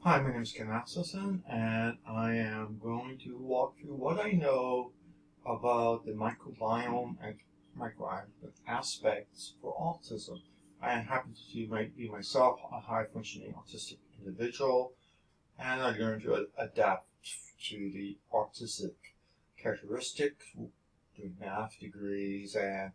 Hi, my name is Ken Axelson, and I am going to walk through what I know about the microbiome and micro aspects for autism. I happen to be myself a high-functioning autistic individual, and I learned to adapt to the autistic characteristics, doing math degrees and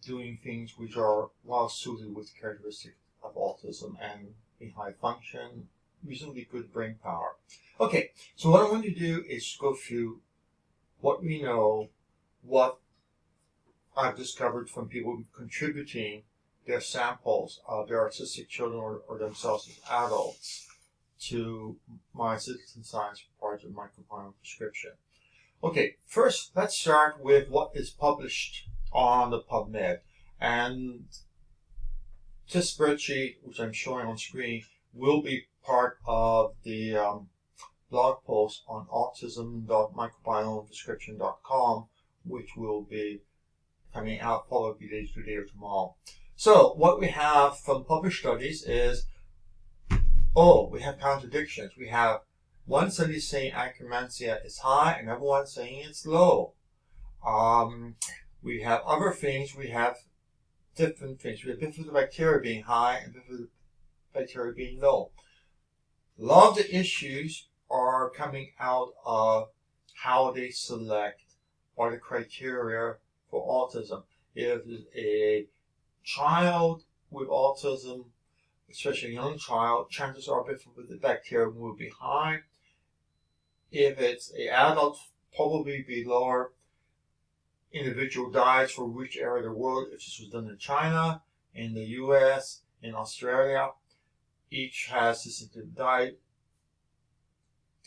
doing things which are well suited with the characteristics of autism and a high function, reasonably good brain power. Okay, so what I want to do is go through what we know, what I've discovered from people contributing their samples of their autistic children or themselves as adults to my citizen science project microbiome prescription. Okay, first let's start with what is published on the PubMed. And this spreadsheet, which I'm showing on screen, will be part of the blog post on autism.microbiomeprescription.com, which will be coming out probably later today or tomorrow. So what we have from published studies is, we have contradictions. We have one study saying akkermansia is high and another one saying it's low. We have other things. We have different things. We have bifidobacteria being high and bifidobacteria being low. A lot of the issues are coming out of how they select or the criteria for autism. If a child with autism, especially a young child, chances are bifidobacteria will be high. If it's an adult, probably be lower. Individual diets for which area of the world, if this was done in China, in the US, in Australia, each has distinctive diet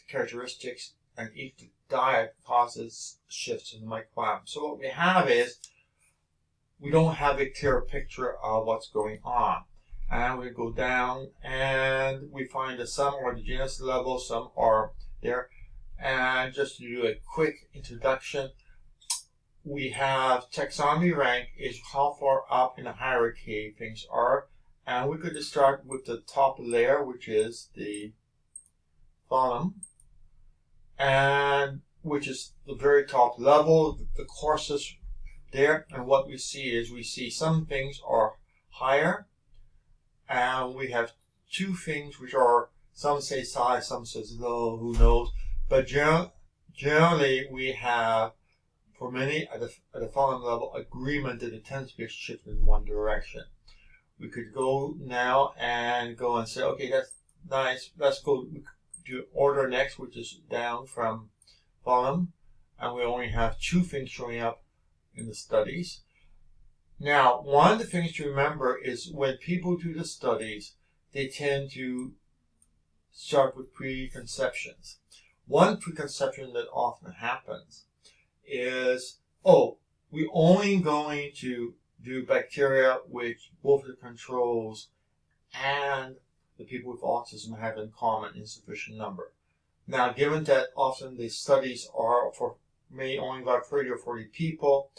characteristics, and each diet causes shifts in the microbiome. So what we have is, we don't have a clear picture of what's going on. And we go down and we find that some are at the genus level, some are there. And just to do a quick introduction, we have taxonomy rank is how far up in the hierarchy things are. And we could just start with the top layer, which is the phylum, and which is the very top level, the courses there. And what we see is, we see some things are higher, and we have two things which are, some say high, some says low, who knows. But generally we have, for many at the phylum level, agreement that it tends to be a shift in one direction. We could go now and go and say, okay, that's nice. Let's go do order next, which is down from phylum, and we only have two things showing up in the studies. Now, one of the things to remember is when people do the studies, they tend to start with preconceptions. One preconception that often happens is, we're only going to do bacteria which both the controls and the people with autism have in common in sufficient number. Now, given that often the studies are for maybe only about 30 or 40 people,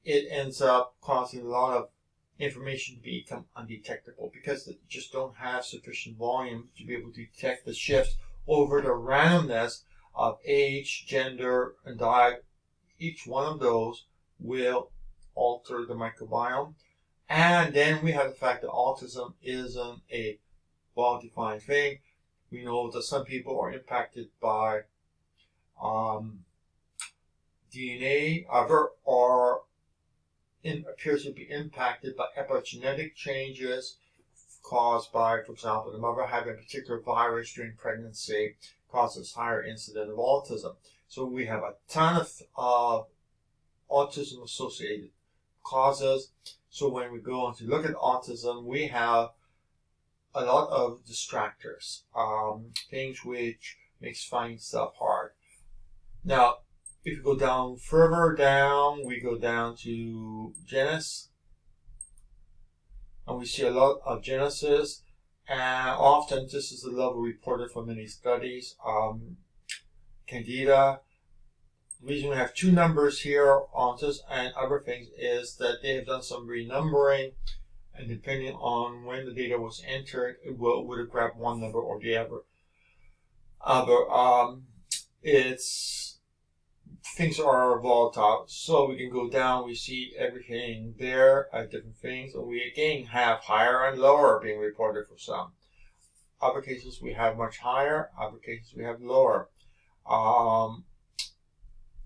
it ends up causing a lot of information to become undetectable because they just don't have sufficient volume to be able to detect the shifts over the randomness of age, gender, and diet. Each one of those will alter the microbiome. And then we have the fact that autism isn't a well-defined thing. We know that some people are impacted by DNA, other are appears to be impacted by epigenetic changes caused by, for example, the mother having a particular virus during pregnancy causes higher incidence of autism. So we have a ton of autism-associated causes. So when we go on to look at autism, we have a lot of distractors, things which makes finding stuff hard. Now, if you go down further down, we go down to genus, and we see a lot of genuses, and often this is the level reported for many studies. Candida. The reason we have two numbers here on this and other things is that they have done some renumbering, and depending on when the data was entered, it would have grabbed one number or the other. It's things are volatile, so we can go down. We see everything there at different things, and we again have higher and lower being reported for some. Other cases we have much higher. Other cases we have lower.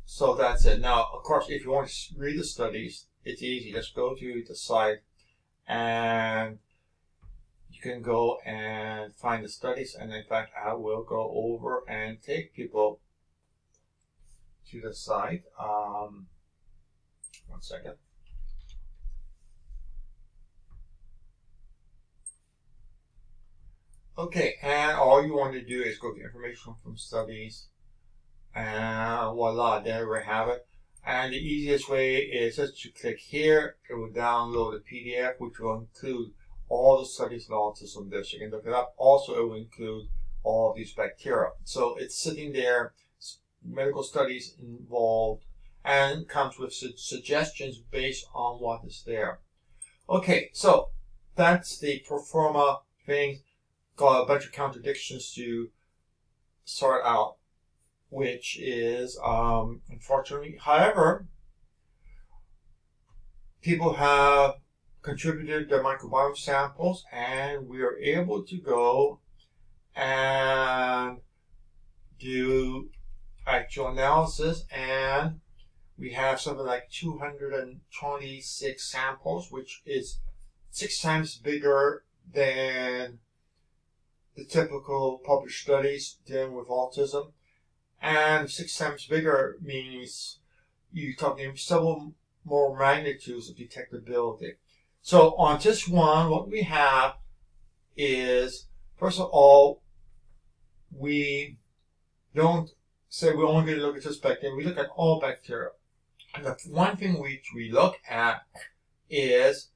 So that's it. Now, of course, if you want to read the studies, it's easy. Just go to the site and you can go and find the studies. And in fact, I will go over and take people to the site. 1 second. Okay, and all you want to do is go to information from studies. And voila, there we have it. And the easiest way is just to click here. It will download a PDF which will include all the studies on autism there. So you can look it up. Also, it will include all of these bacteria. So it's sitting there, medical studies involved, and comes with suggestions based on what is there. Okay, so that's the pro forma thing. Got a bunch of contradictions to sort out, which is unfortunately. However, people have contributed their microbiome samples, and we are able to go and do actual analysis, and we have something like 226 samples, which is 6 times bigger than the typical published studies dealing with autism. And 6 times bigger means you're talking several more magnitudes of detectability. So on this one, what we have is, first of all, we don't say we're only going to look at this bacteria. We look at all bacteria. And the one thing which we look at is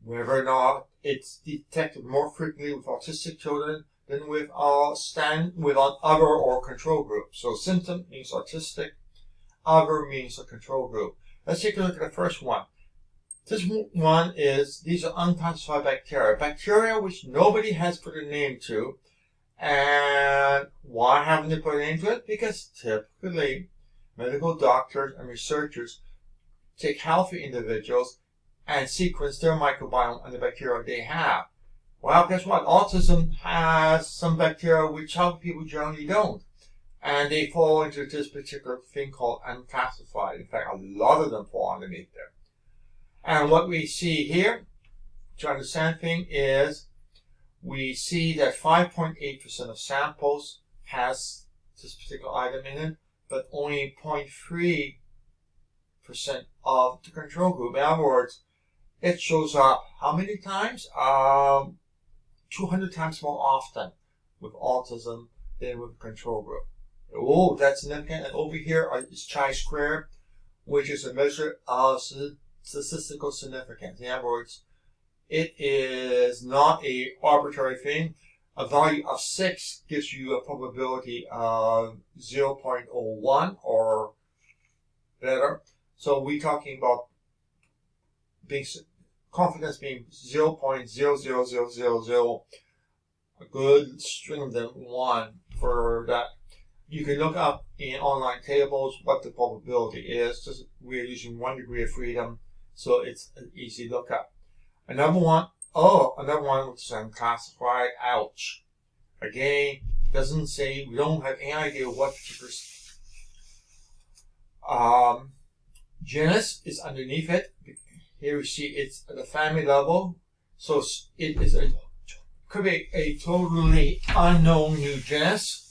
whether or not it's detected more frequently with autistic children than with other or control groups. So symptom means autistic, other means a control group. Let's take a look at the first one. This one is, these are unclassified bacteria. Bacteria which nobody has put a name to. And why haven't they put a name to it? Because typically medical doctors and researchers take healthy individuals and sequence their microbiome and the bacteria they have. Well, guess what? Autism has some bacteria which healthy people generally don't. And they fall into this particular thing called unclassified. In fact, a lot of them fall underneath there. And what we see here, to understand things, is we see that 5.8% of samples has this particular item in it, but only 0.3% of the control group. In other words, it shows up how many times? 200 times more often with autism than with the control group. Oh, that's significant. And over here is chi-square, which is a measure of statistical significance. In other words, it is not an arbitrary thing. A value of 6 gives you a probability of 0.01 or better. So we're talking about confidence being 0.00000, a good string of them, 1 for that. You can look up in online tables what the probability is. Just we're using 1 degree of freedom, so it's an easy look up. Another one which is unclassified. Ouch. Again, doesn't say, we don't have any idea what particular genus is underneath it. Here we see it's at the family level, so it is could be a totally unknown new genus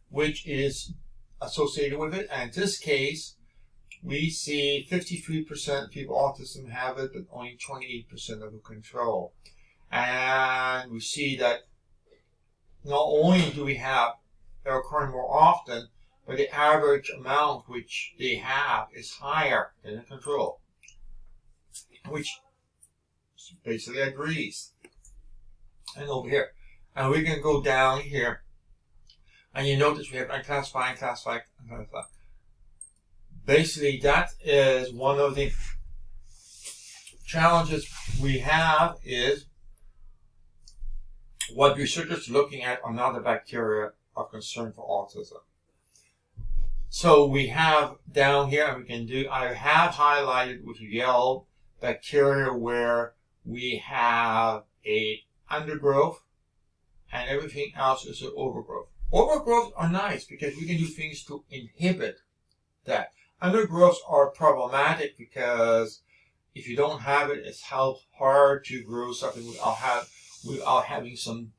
which is associated with it. And in this case, we see 53% of people with autism have it, but only 28% of the control. And we see that not only do we have they're occurring more often, but the average amount which they have is higher than the control, which basically agrees. And over here, and we can go down here, and you notice we have unclassified, classified, unclassified. Basically, that is one of the challenges we have is what researchers are looking at are not the bacteria of concern for autism. So we have down here, and I have highlighted with yellow bacteria where we have a undergrowth and everything else is an overgrowth. Overgrowths are nice because we can do things to inhibit that. Undergrowths are problematic because if you don't have it, it's how hard to grow something without having some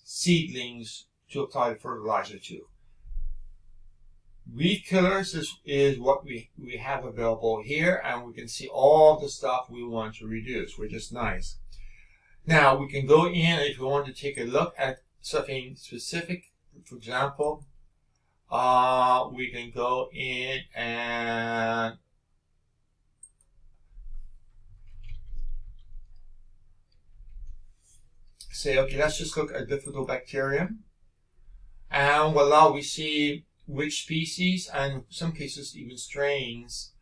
seedlings to apply the fertilizer to. Weed killers is what we have available here, and we can see all the stuff we want to reduce, which is nice. Now we can go in if we want to take a look at something specific. For example, we can go in and say, okay, let's just look at bifidobacterium, and voila, we see which species and in some cases even strains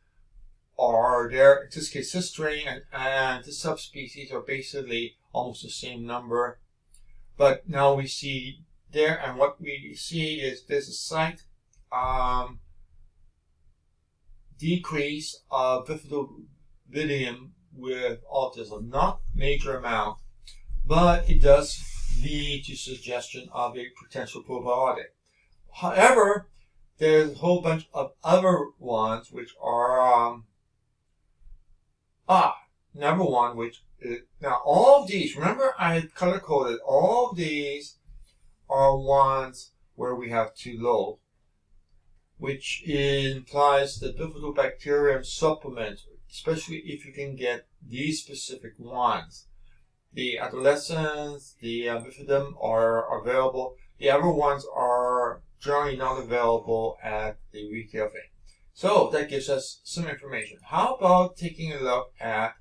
are there. In this case, this strain and this subspecies are basically almost the same number, but now we see there, and what we see is there's a slight decrease of bifidobacterium with autism, not major amount, but it does lead to suggestion of a potential probiotic. However, there's a whole bunch of other ones which are number one, which is, now all of these, remember I had color coded, all of these are ones where we have too low, which implies that bifidobacterium supplement, especially if you can get these specific ones. The adolescents, the bifidum are available. The other ones are generally not available at the retail thing. So that gives us some information. How about taking a look at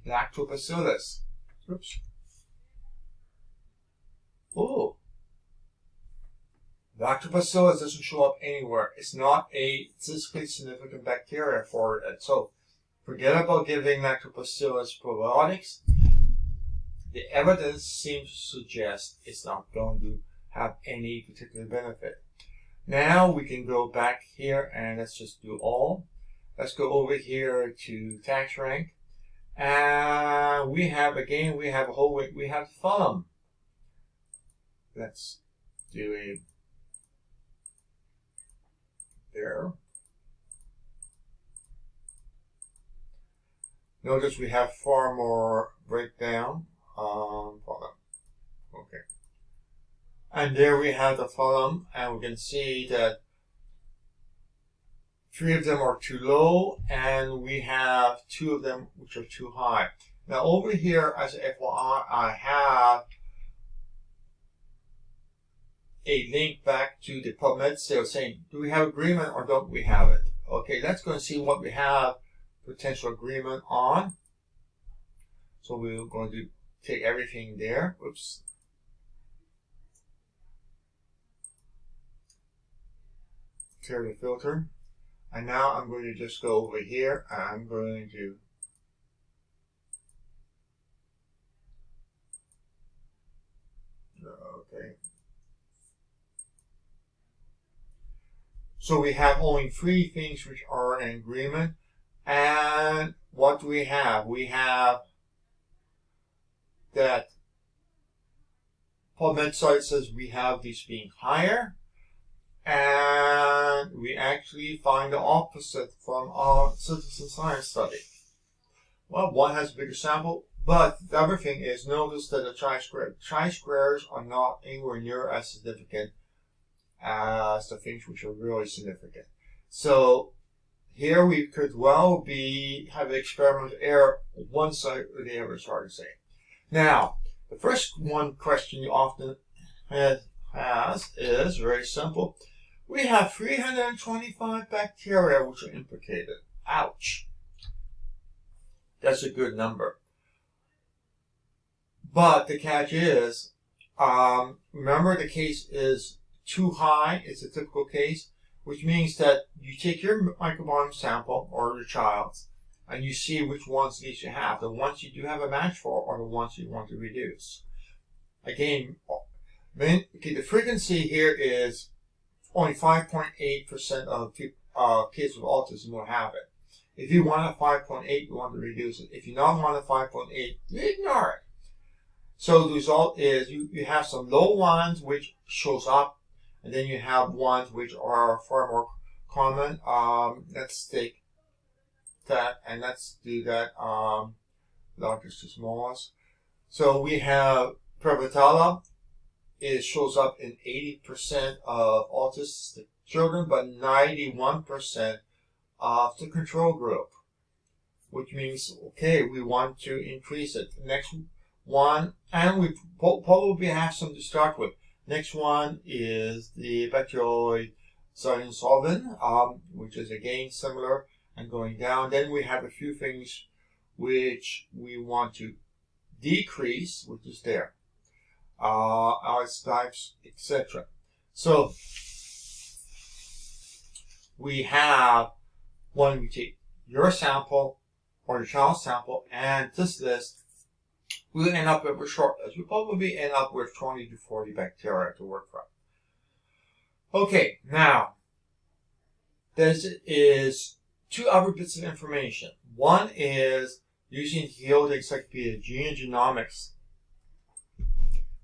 lactobacillus? Oops. Oh. Lactobacillus doesn't show up anywhere. It's not a statistically significant bacteria for it. So forget about giving lactobacillus probiotics. The evidence seems to suggest it's not going to have any particular benefit. Now we can go back here and let's just do all. Let's go over here to tax rank. And we have phylum. Let's do a there. Notice we have far more breakdown. Okay. And there we have the phylum, and we can see that 3 of them are too low, and we have 2 of them which are too high. Now over here, as an FYI, I have a link back to the PubMed sale saying, do we have agreement or don't we have it? Okay, let's go and see what we have potential agreement on. So we're going to take everything there. Oops. Clear the filter. And now I'm going to just go over here and I'm going to okay. So we have only 3 things which are in agreement. And what do we have? We have that PubMed site says we have these being higher, and we actually find the opposite from our citizen science study. Well, one has a bigger sample, but the other thing is notice that the chi-squares are not anywhere near as significant as the things which are really significant. So here we could well have an experimental error one side or the other, it's hard to say. Now, the first question you often has is very simple. We have 325 bacteria which are implicated. Ouch. That's a good number. But the catch is, remember the case is too high. It's a typical case. which means that you take your microbiome sample or your child's and you see which ones these you have. The ones you do have a match for are the ones you want to reduce. Again, the frequency here is only 5.8% of kids with autism will have it. If you want a 5.8, you want to reduce it. If you don't want a 5.8, you ignore it. So the result is you have some low ones which shows up, and then you have ones which are far more common. Let's take that and let's do that largest to smallest. So we have Prevotella. It shows up in 80% of autistic children, but 91% of the control group, which means, okay, we want to increase it. Next one, and we probably have some to start with. Next one is the bacteroid xylene solvent, which is again similar and going down. Then we have a few things which we want to decrease, which is there. Our types, etc. So we have when we take your sample or your child's sample and this list, we'll end up with a short list. We'll probably end up with 20 to 40 bacteria to work from. Okay, now there is two other bits of information. One is using the Encyclopedia Gene Genomics.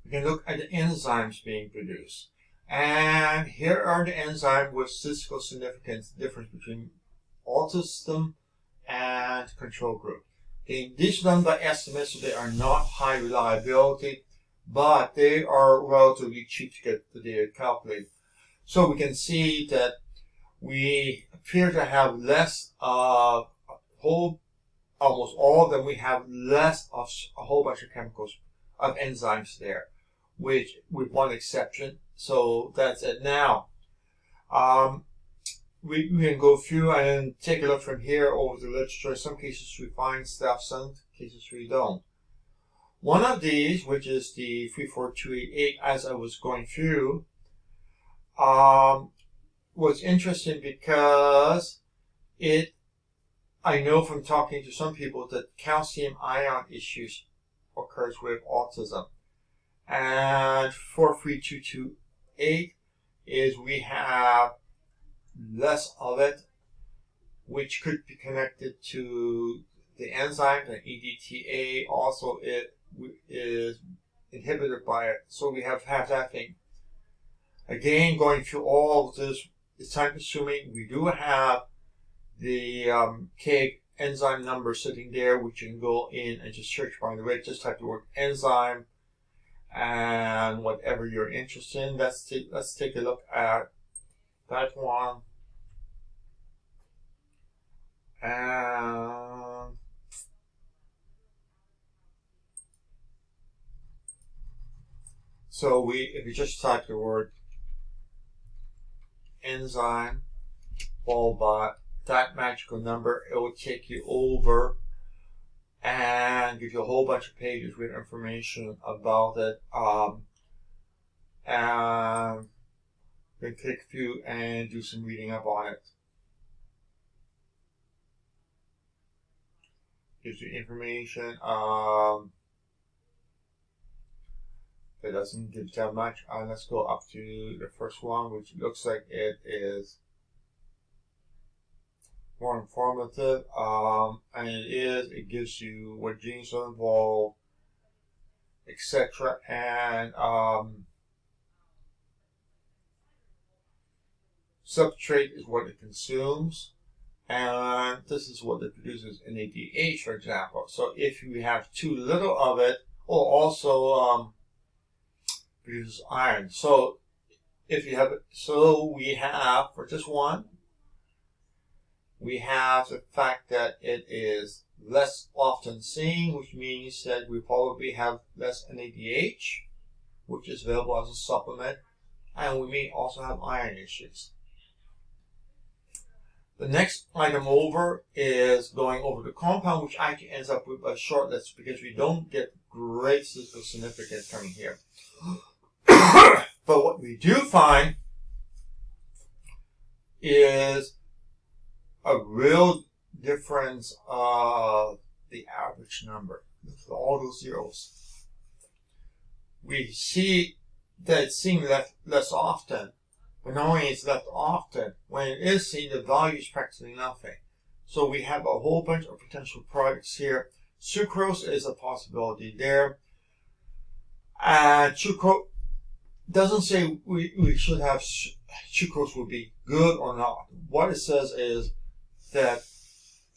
We can look at the enzymes being produced. And here are the enzymes with statistical significance difference between autism and control group. Okay, these are done by estimates, so they are not high reliability, but they are relatively cheap to get the data calculated. So we can see that we appear to have less of almost all of them, we have less of a whole bunch of chemicals, of enzymes there, which with one exception. So that's it. Now, we can go through and take a look from here over the literature. Some cases we find stuff, some cases we don't. One of these, which is the 34288, as I was going through, was interesting because I know from talking to some people that calcium ion issues occurs with autism. And 43228 is we have less of it, which could be connected to the enzyme, the EDTA. Also, it is inhibited by it. So we have that thing. Again, going through all of this, it's time consuming. We do have the K enzyme number sitting there, which you can go in and just search by the way. Just type the word enzyme and whatever you're interested in. Let's take a look at that one. And so if you just type the word enzyme followed by that magical number, it will take you over and give you a whole bunch of pages with information about it. And you can click through and do some reading up on it. Gives you information. It doesn't give that much. Let's go up to the first one, which looks like it is more informative. And it gives you what genes are involved, etc. And substrate is what it consumes. And this is what it produces in NADH, for example. So if you have too little of it, also produces iron. So if you have it, so we have for this one, we have the fact that it is less often seen, which means that we probably have less NADH, which is available as a supplement, and we may also have iron issues. The next item over is going over the compound, which actually ends up with a short list because we don't get great statistical significance coming here. But what we do find is a real difference of the average number. Look at all those zeros. We see that it's seen less often, but not only is less often, when it is seen, the value is practically nothing. So we have a whole bunch of potential products here. Sucrose is a possibility there. And sucrose doesn't say we should have sucrose will be good or not. What it says is that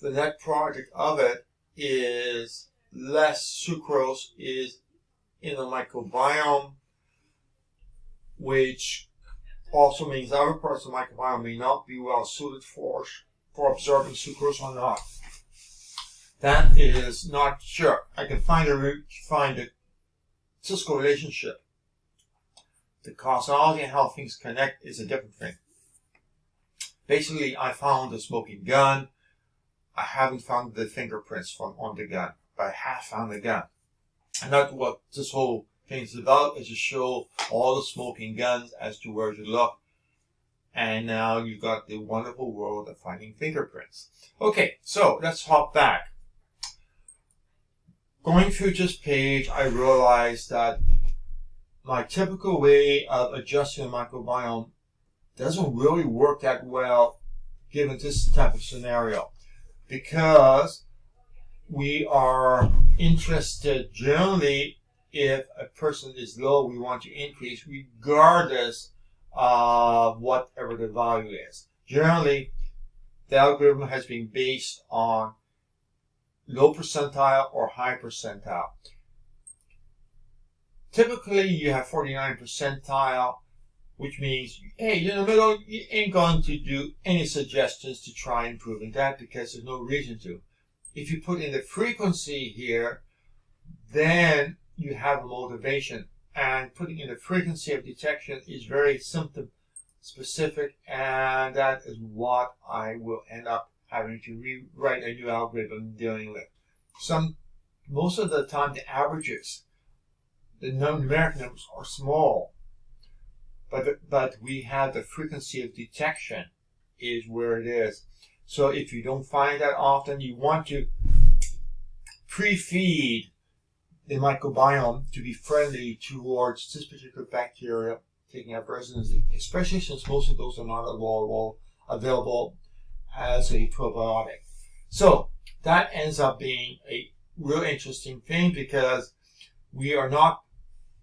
the net product of it is less sucrose is in the microbiome, which also means other parts of the microbiome may not be well suited for absorbing sucrose or not. That is not sure. I can find a statistical relationship. The causality and how things connect is a different thing. Basically, I found the smoking gun. I haven't found the fingerprints on the gun, but I have found the gun. And that's what this whole thing is about, is to show all the smoking guns as to where to look. And now you've got the wonderful world of finding fingerprints. Okay, so let's hop back. Going through this page, I realized that my typical way of adjusting the microbiome doesn't really work that well given this type of scenario, because we are interested generally, if a person is low, we want to increase regardless of whatever the value is. Generally, the algorithm has been based on low percentile or high percentile. Typically, you have 49 percentile, which means, hey, you're in the middle, you ain't going to do any suggestions to try improving that because there's no reason to. If you put in the frequency here, then you have a motivation. And putting in the frequency of detection is very symptom specific, and that is what I will end up having to rewrite a new algorithm dealing with. Most of the time, the averages, the numeric numbers are small, but we have the frequency of detection is where it is. So if you don't find that often, you want to pre-feed the microbiome to be friendly towards this particular bacteria taking up residency, especially since most of those are not available as a probiotic. So that ends up being a real interesting thing, because we are not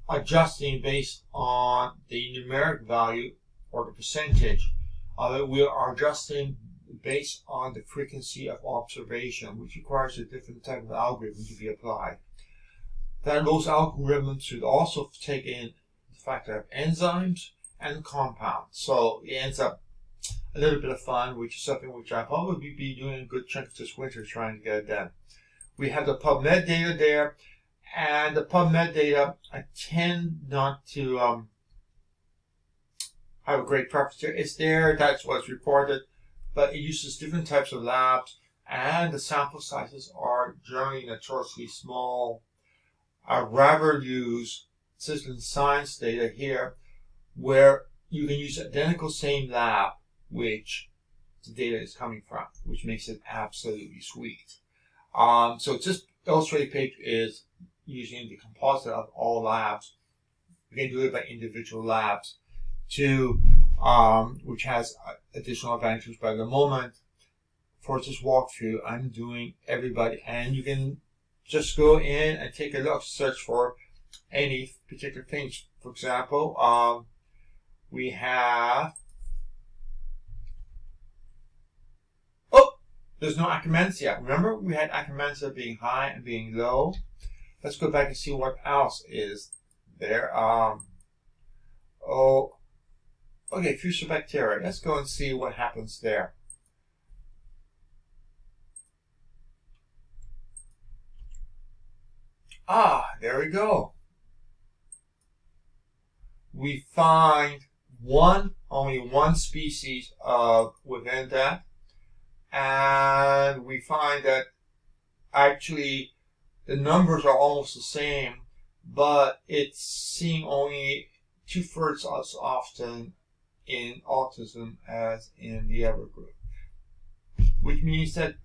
adjusting based on the numeric value or the percentage. We are adjusting based on the frequency of observation, which requires a different type of algorithm to be applied. Then those algorithms should also take in the fact that enzymes and compounds. So it ends up a little bit of fun, which is something which I'll probably be doing a good chunk of this winter trying to get it done. We have the PubMed data there, and the PubMed data, I tend not to have a great preference here. It's there, that's what's reported, but it uses different types of labs, and the sample sizes are generally notoriously small. I'd rather use citizen science data here, where you can use identical same lab, which the data is coming from, which makes it absolutely sweet. So this illustrated page is using the composite of all labs. You can do it by individual labs too, which has additional advantages. But at the moment, for this walkthrough, I'm doing everybody, and you can just go in and take a look, search for any particular things. For example, we have, there's no Akkermansia. Remember, we had Akkermansia being high and being low. Let's go back and see what else is there. Okay, Fusobacteria. Let's go and see what happens there. There we go. We find only one species within that, and we find that actually the numbers are almost the same, but it's seeing only 2/3 as often in autism as in the other group, which means that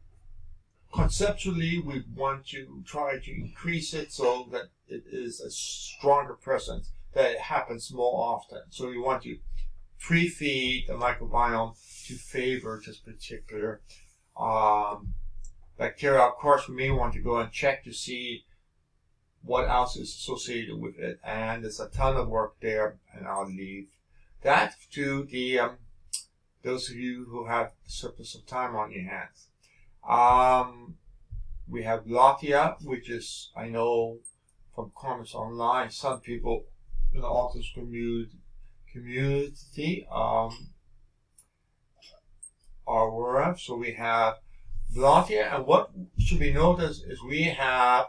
conceptually we want to try to increase it so that it is a stronger presence, that it happens more often. So we want to pre-feed the microbiome to favor this particular bacteria. Of course, we may want to go and check to see what else is associated with it, and there's a ton of work there, and I'll leave that to the those of you who have a surplus of time on your hands. We have Latia, which is, I know from comments online, some people in the autism community are aware of. So we have Latia, and what should be noticed is we have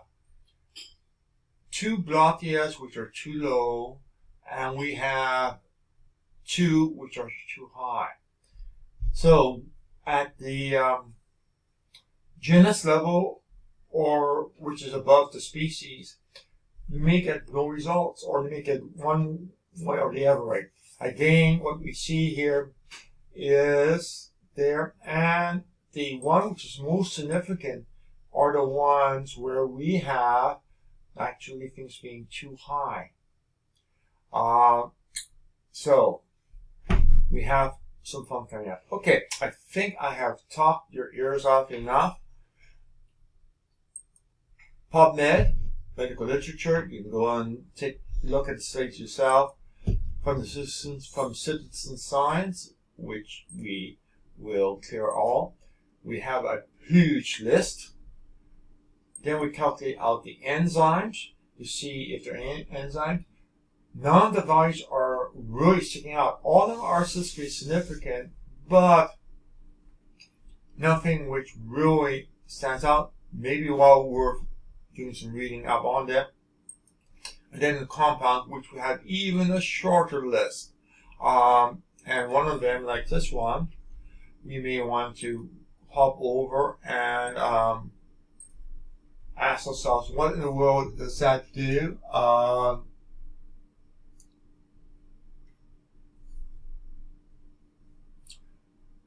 2 Blottias which are too low, and we have 2 which are too high. So at the genus level, or which is above the species, you may get no results, or you may get one way or the other way. Again, what we see here is there, and the one which is most significant are the ones where we have actually things being too high. So we have some fun coming up. Okay, I think I have talked your ears off enough. PubMed, medical literature, you can go and take a look at the studies yourself. From Citizen Science, which we will clear all. We have a huge list. Then we calculate out the enzymes to see if there are any enzymes. None of the values are really sticking out. All of them are statistically significant, but nothing which really stands out. Maybe while we're doing some reading up on them. And then the compound, which we have even a shorter list. And one of them, like this one, we may want to hop over and ask ourselves, what in the world does that do?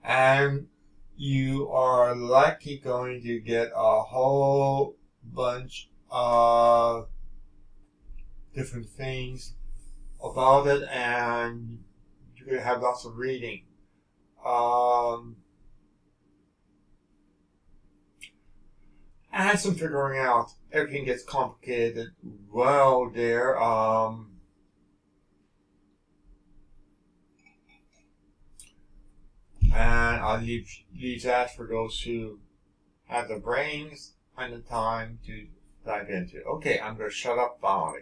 And you are likely going to get a whole bunch of different things about it, and you're going to have lots of reading. And some figuring out. Everything gets complicated well there. And I'll leave that for those who have the brains and the time to dive into. Okay, I'm going to shut up finally.